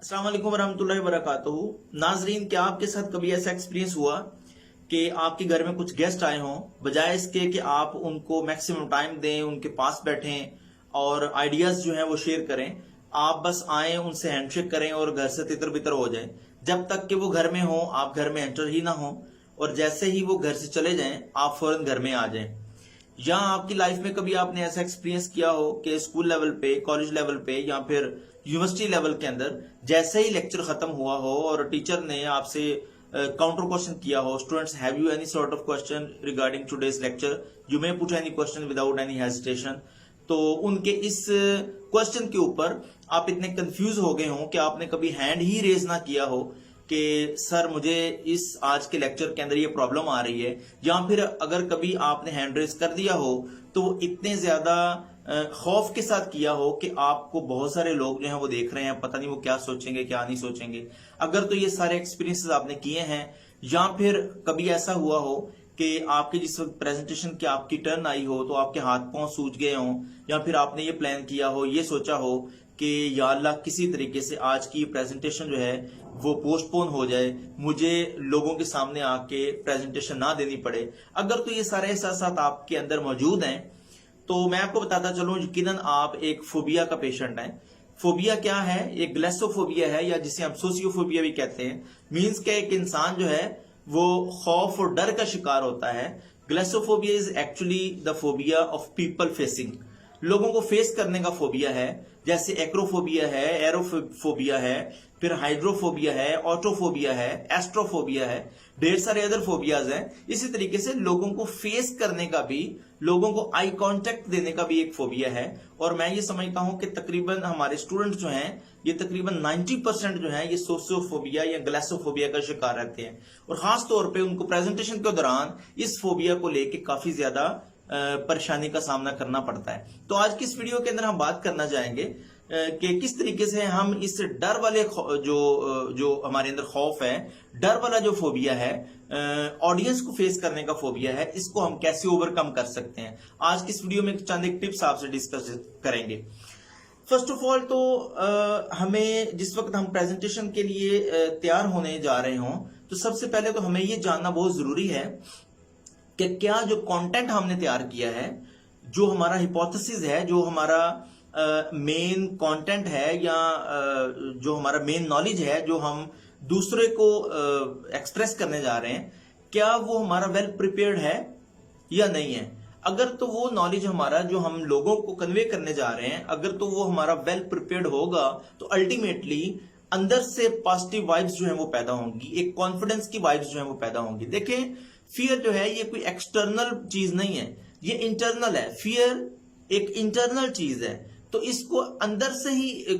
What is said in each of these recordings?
अस्सलाम वालेकुम वरहमतुल्लाहि वबरकातुहू। नाजरीन, क्या आपके साथ कभी ऐसा एक्सपीरियंस हुआ कि आपके घर में कुछ गेस्ट आए हों, बजाय इसके कि आप उनको मैक्सिमम टाइम दें, उनके पास बैठें और आइडियाज जो हैं वो शेयर करें, आप बस आए, उनसे हैंडशेक करें और घर से तितर बितर हो जाएं। जब तक कि वो घर में हो आप घर में एंटर ही ना हो, और जैसे ही वो घर से चले जाएं आप फौरन घर में आ जाएं। या आपकी लाइफ में कभी आपने ऐसा एक्सपीरियंस किया हो कि स्कूल लेवल पे, कॉलेज लेवल पे या फिर यूनिवर्सिटी लेवल के अंदर जैसे ही लेक्चर खत्म हुआ हो और टीचर ने आपसे काउंटर क्वेश्चन किया हो, students have you any sort of question regarding today's lecture, you may put any question without any hesitation. तो उनके इस क्वेश्चन के ऊपर आप इतने कंफ्यूज हो गए हो कि आपने कभी हैंड ही रेज ना किया हो कि सर मुझे इस आज के लेक्चर के अंदर ये प्रॉब्लम आ रही है, या फिर अगर कभी आपने हैंड रेज कर दिया हो तो वो इतने ज्यादा खौफ के साथ किया हो कि आपको बहुत सारे लोग जो हैं वो देख रहे हैं, पता नहीं वो क्या सोचेंगे क्या नहीं सोचेंगे। अगर तो ये सारे एक्सपीरियंसेस आपने किए हैं, या फिर कभी ऐसा हुआ हो कि आपके जिस वक्त प्रेजेंटेशन की आपकी टर्न आई हो तो आपके हाथ पांव सूज गए हों, या फिर आपने ये प्लान किया हो, ये सोचा हो कि या अल्लाह किसी तरीके से आज की प्रेजेंटेशन जो है वो पोस्टपोन हो जाए, मुझे लोगों के सामने आके प्रेजेंटेशन ना देनी पड़े। अगर तो ये सारे एहसास आपके अंदर मौजूद हैं तो मैं आपको बताता चलूं, यकीनन आप एक फोबिया का पेशेंट हैं। फोबिया क्या है? एक ग्लेसोफोबिया है, या जिसे हम सोशियोफोबिया भी कहते हैं। मीन्स के एक इंसान जो है वो खौफ और डर का शिकार होता है। Glossophobia is actually the phobia of people facing, लोगों को फेस करने का फोबिया है। जैसे एक्रोफोबिया है, एरोफोबिया है, फिर हाइड्रोफोबिया है, ऑटोफोबिया है, एस्ट्रोफोबिया है, ढेर सारे अदर फोबियाज हैं। इसी तरीके से लोगों को फेस करने का भी, लोगों को आई कांटेक्ट देने का भी एक फोबिया है। और मैं ये समझता हूं कि तकरीबन हमारे स्टूडेंट जो हैं ये तकरीबन 90% जो है ये सोशियोफोबिया या ग्लेसोफोबिया का शिकार रहते हैं, और खास तौर पे उनको प्रेजेंटेशन के दौरान इस फोबिया को लेके काफी ज्यादा परेशानी का सामना करना पड़ता है। तो आज की इस वीडियो के अंदर हम बात करना चाहेंगे कि किस तरीके से हम इस डर वाले जो हमारे अंदर खौफ है, डर वाला जो फोबिया है, ऑडियंस को फेस करने का फोबिया है, इसको हम कैसे ओवरकम कर सकते हैं। आज की इस वीडियो में चंद एक टिप्स आपसे डिस्कस करेंगे। फर्स्ट ऑफ ऑल तो हमें जिस वक्त हम प्रेजेंटेशन के लिए तैयार होने जा रहे हों तो सबसे पहले तो हमें ये जानना बहुत जरूरी है कि क्या जो कंटेंट हमने तैयार किया है, जो हमारा हिपोथेसिस है, जो हमारा मेन कंटेंट है, या जो हमारा मेन नॉलेज है जो हम दूसरे को एक्सप्रेस करने जा रहे हैं, क्या वो हमारा वेल प्रिपेयर्ड है या नहीं है। अगर तो वो नॉलेज हमारा जो हम लोगों को कन्वे करने जा रहे हैं, अगर तो वो हमारा वेल प्रिपेयर्ड होगा तो अल्टीमेटली अंदर से पॉजिटिव वाइब्स जो है वो पैदा होंगी, एक कॉन्फिडेंस की वाइब्स जो है वो पैदा होंगी। देखें, फियर जो है ये कोई एक्सटर्नल चीज नहीं है, ये इंटरनल है। फियर एक इंटरनल चीज है, तो इसको अंदर से ही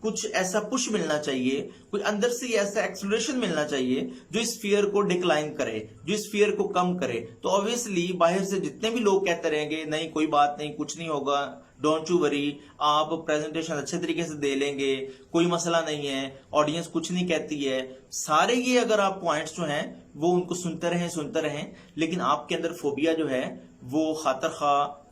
कुछ ऐसा पुश मिलना चाहिए, कोई अंदर से ऐसा एक्सलरेशन मिलना चाहिए जो इस फियर को डिक्लाइन करे, जो इस फियर को कम करे। तो ऑब्वियसली बाहर से जितने भी लोग कहते रहेंगे नहीं कोई बात नहीं, कुछ नहीं होगा, डोंट यू वरी, आप प्रेजेंटेशन अच्छे तरीके से दे लेंगे, कोई मसला नहीं है, ऑडियंस कुछ नहीं कहती है, सारे ये अगर आप पॉइंट्स जो हैं वो उनको सुनते रहें, लेकिन आपके अंदर फोबिया जो है वो खातर खा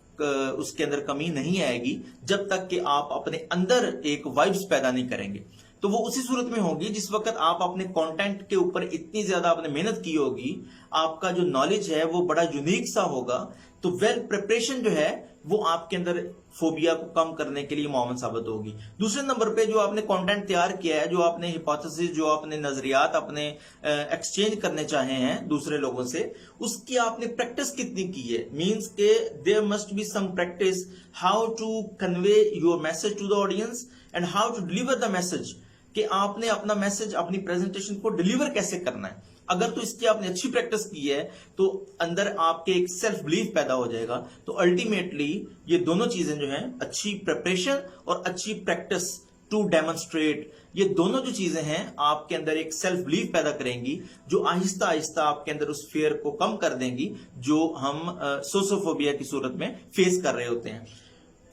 उसके अंदर कमी नहीं आएगी जब तक कि आप अपने अंदर एक वाइब्स पैदा नहीं करेंगे। तो वो उसी सूरत में होगी जिस वक्त आप अपने कंटेंट के ऊपर इतनी ज्यादा आपने मेहनत की होगी, आपका जो नॉलेज है वो बड़ा यूनिक सा होगा। तो वेल प्रिपरेशन जो है वो आपके अंदर फोबिया को कम करने के लिए मुआवन साबित होगी। दूसरे नंबर पे जो आपने कंटेंट तैयार किया है, जो आपने हिपोथेसिस, जो आपने नजरियात अपने एक्सचेंज करने चाहे हैं दूसरे लोगों से, उसकी आपने प्रैक्टिस कितनी की है। मींस के there must be some practice how to convey your message to the audience and how to deliver the message, कि आपने अपना मैसेज, अपनी प्रेजेंटेशन को डिलीवर कैसे करना है। अगर तो इसकी आपने अच्छी प्रैक्टिस की है तो अंदर आपके एक सेल्फ बिलीफ पैदा हो जाएगा। तो अल्टीमेटली ये दोनों चीजें जो हैं, अच्छी प्रिपरेशन और अच्छी प्रैक्टिस टू डेमोन्स्ट्रेट, ये दोनों जो चीजें हैं आपके अंदर एक सेल्फ बिलीफ पैदा करेंगी जो आहिस्ता आहिस्ता आपके अंदर उस फियर को कम कर देंगी जो हम सोशियोफोबिया की सूरत में फेस कर रहे होते हैं।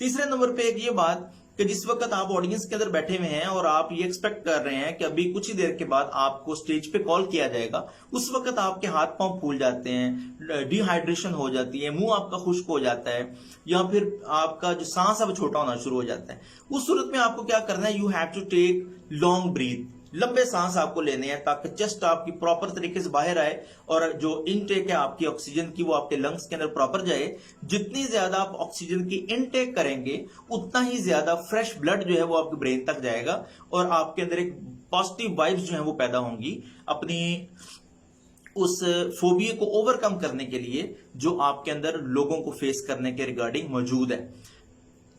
तीसरे नंबर पे एक ये बात कि जिस वक्त आप ऑडियंस के अंदर बैठे हुए हैं और आप ये एक्सपेक्ट कर रहे हैं कि अभी कुछ ही देर के बाद आपको स्टेज पे कॉल किया जाएगा, उस वक्त आपके हाथ पांव फूल जाते हैं, डिहाइड्रेशन हो जाती है, मुंह आपका खुश्क हो जाता है, या फिर आपका जो सांस है वो छोटा होना शुरू हो जाता है। उस सूरत में आपको क्या करना है, you have to take long breath, लंबे सांस आपको लेने हैं ताकि चेस्ट आपकी प्रॉपर तरीके से बाहर आए और जो इनटेक है आपकी ऑक्सीजन की वो आपके लंग्स के अंदर प्रॉपर जाए। जितनी ज्यादा आप ऑक्सीजन की इनटेक करेंगे उतना ही ज्यादा फ्रेश ब्लड जो है वो आपके ब्रेन तक जाएगा और आपके अंदर एक पॉजिटिव वाइब्स जो है वो पैदा होंगी अपनी उस फोबिया को ओवरकम करने के लिए जो आपके अंदर लोगों को फेस करने के रिगार्डिंग मौजूद है।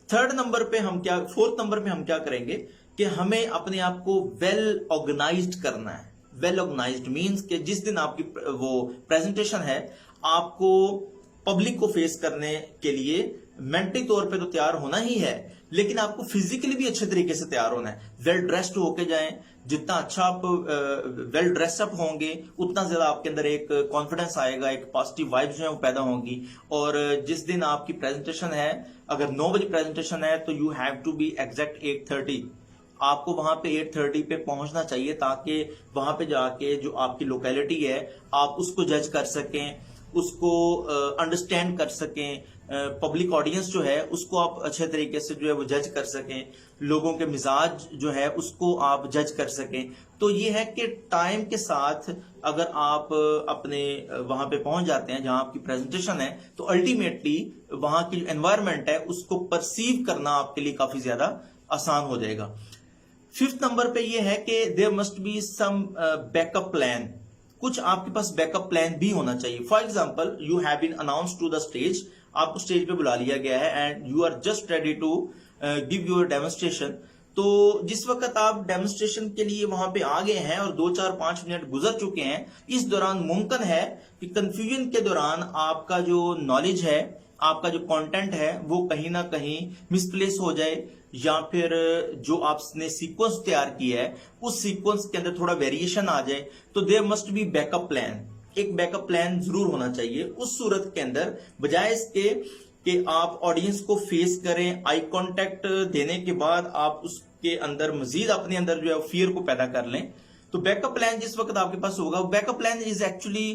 फोर्थ नंबर पे हम क्या करेंगे कि हमें अपने आप को वेल ऑर्गेनाइज्ड करना है। वेल ऑर्गेनाइज्ड मींस कि जिस दिन आपकी वो प्रेजेंटेशन है, आपको पब्लिक को फेस करने के लिए मेंटली तौर पे तो तैयार होना ही है, लेकिन आपको फिजिकली भी अच्छे तरीके से तैयार होना है। वेल ड्रेस्ड होके जाएं, जितना अच्छा आप वेल ड्रेसअप होंगे उतना ज्यादा आपके अंदर एक कॉन्फिडेंस आएगा, एक पॉजिटिव वाइब्स जो है वो पैदा होंगी। और जिस दिन आपकी प्रेजेंटेशन है, अगर 9 बजे प्रेजेंटेशन है तो you have to be exact 8:30, आपको वहां पे 8:30 पे पहुंचना चाहिए ताकि वहां पे जाके जो आपकी लोकेलिटी है आप उसको जज कर सकें, उसको अंडरस्टैंड कर सकें, पब्लिक ऑडियंस जो है उसको आप अच्छे तरीके से जो है वो जज कर सकें, लोगों के मिजाज जो है उसको आप जज कर सकें। तो ये है कि टाइम के साथ अगर आप अपने वहां पे पहुंच जाते हैं जहां आपकी प्रेजेंटेशन है, तो अल्टीमेटली वहां की जो एनवायरमेंट है उसको परसीव करना आपके लिए काफी ज्यादा आसान हो जाएगा। 5th नंबर पे ये है कि there must be some backup plan, कुछ आपके पास बैकअप प्लान भी होना चाहिए। For example, you have been announced to the stage, आपको स्टेज पे बुला लिया गया है and you are just ready to give your demonstration. तो जिस वक्त आप डेमोन्स्ट्रेशन के लिए वहां पे आ गए हैं और 2-4-5 मिनट गुजर चुके हैं, इस दौरान मुमकिन है कि कंफ्यूजन के दौरान आपका जो नॉलेज है, आपका जो कंटेंट है वो कहीं ना कहीं मिसप्लेस हो जाए, या फिर जो आपने सीक्वेंस तैयार किया है उस सीक्वेंस के अंदर थोड़ा वेरिएशन आ जाए। तो there must be backup plan, एक बैकअप प्लान जरूर होना चाहिए। उस सूरत के अंदर बजाय इसके कि आप ऑडियंस को फेस करें, आई कांटेक्ट देने के बाद आप उसके अंदर मजीद अपने अंदर जो है फियर को पैदा कर लें, तो बैकअप प्लान जिस वक्त आपके पास होगा, backup plan is actually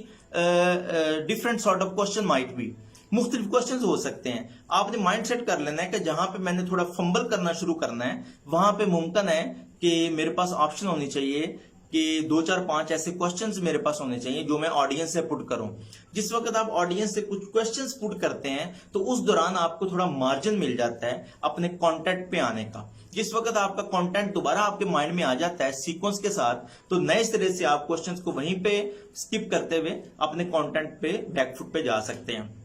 different sort of question might be, मुख्तलिफ क्वेश्चंस हो सकते हैं। आपने माइंड सेट कर लेना है कि जहां पे मैंने थोड़ा फंबल करना शुरू करना है वहां पे मुमकिन है कि मेरे पास ऑप्शन होनी चाहिए कि 2-4-5 ऐसे क्वेश्चंस मेरे पास होने चाहिए जो मैं ऑडियंस से पुट करूं। जिस वक्त आप ऑडियंस से कुछ क्वेश्चंस पुट करते हैं तो उस दौरान आपको थोड़ा मार्जिन मिल जाता है अपने कंटेंट पे आने का। जिस वक्त आपका कंटेंट दोबारा आपके माइंड में आ जाता है सीक्वेंस के साथ, तो नए सिरे से आप क्वेश्चंस को वहीं पे स्किप करते हुए अपने कंटेंट पे बैकफुट पे जा सकते हैं।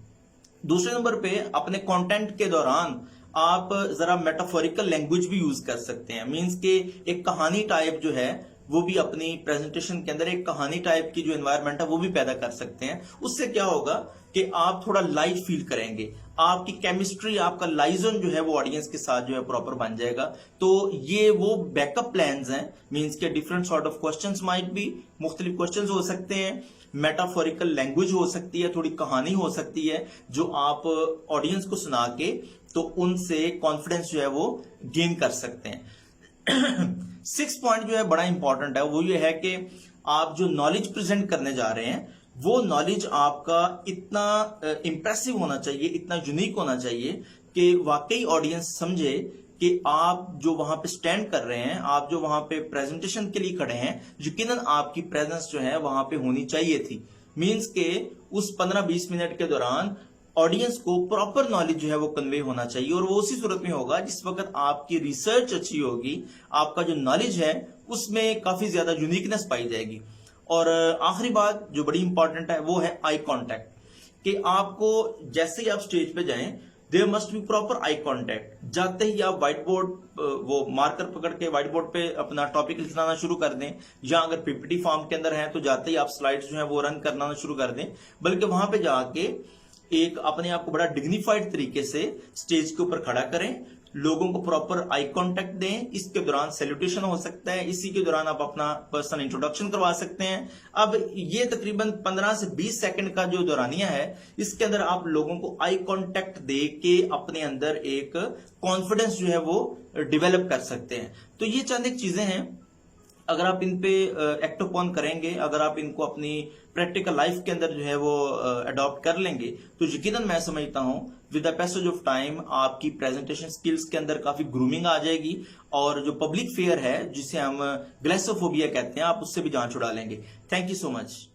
दूसरे नंबर पे अपने कंटेंट के दौरान आप जरा मेटाफोरिकल लैंग्वेज भी यूज कर सकते हैं। मींस के एक कहानी टाइप जो है वो भी अपनी प्रेजेंटेशन के अंदर एक कहानी टाइप की जो एनवायरनमेंट है वो भी पैदा कर सकते हैं। उससे क्या होगा कि आप थोड़ा लाइट फील करेंगे, आपकी केमिस्ट्री, आपका लाइजन जो है वो ऑडियंस के साथ जो है प्रॉपर बन जाएगा। तो ये वो बैकअप प्लान्स हैं। मींस के different sort of questions might be, मुख्तलिफ क्वेश्चंस हो सकते हैं, मेटाफोरिकल लैंग्वेज हो सकती है, थोड़ी कहानी हो सकती है जो आप ऑडियंस को सुना के तो उनसे कॉन्फिडेंस जो है वो गेन कर सकते हैं। 6th पॉइंट जो है बड़ा इंपॉर्टेंट है, वो ये है कि आप जो नॉलेज प्रेजेंट करने जा रहे हैं वो नॉलेज आपका इतना इंप्रेसिव होना चाहिए, इतना यूनिक होना चाहिए कि वाकई ऑडियंस समझे कि आप जो वहां पे स्टैंड कर रहे हैं, आप जो वहां पे प्रेजेंटेशन के लिए खड़े हैं, यकीनन आपकी प्रेजेंस जो है वहां पे होनी चाहिए थी। मींस के उस 15-20 मिनट के दौरान ऑडियंस को प्रॉपर नॉलेज जो है वो कन्वे होना चाहिए, और वो उसी सूरत में होगा जिस वक्त आपकी रिसर्च अच्छी होगी, आपका जो नॉलेज है उसमें काफी ज्यादा यूनिकनेस पाई जाएगी। और आखिरी बात जो बड़ी इंपॉर्टेंट है वो है आई कांटेक्ट, कि आपको जैसे ही आप स्टेज पे जाएं there must be proper eye contact. जाते ही आप व्हाइट बोर्ड वो मार्कर पकड़ के व्हाइट बोर्ड पे अपना टॉपिक लिखना शुरू कर दें, या अगर पीपीटी फॉर्म के अंदर है तो जाते ही आप स्लाइड्स जो है वो रन करना शुरू कर दें, बल्कि वहां पे जाके एक अपने आप को बड़ा डिग्निफाइड तरीके से स्टेज के ऊपर खड़ा करें लोगों को प्रॉपर आई कांटेक्ट दें, इसके दौरान सैल्यूटेशन हो सकता है, इसी के दौरान आप अपना पर्सनल इंट्रोडक्शन करवा सकते हैं। अब ये तकरीबन 15 से 20 सेकंड का जो दौरानिया है, इसके अंदर आप लोगों को आई कांटेक्ट दे के अपने अंदर एक कॉन्फिडेंस जो है वो डेवलप कर सकते हैं। तो ये चंद एक चीजें हैं, अगर आप इन पे एक्ट अपॉन करेंगे, अगर आप इनको अपनी प्रैक्टिकल लाइफ के अंदर जो है वो अडॉप्ट कर लेंगे, तो यकीनन मैं समझता हूं with the passage of time आपकी प्रेजेंटेशन स्किल्स के अंदर काफी ग्रूमिंग आ जाएगी, और जो पब्लिक फेयर है जिसे हम ग्लेसोफोबिया कहते हैं, आप उससे भी जान छुड़ा लेंगे। Thank you so much.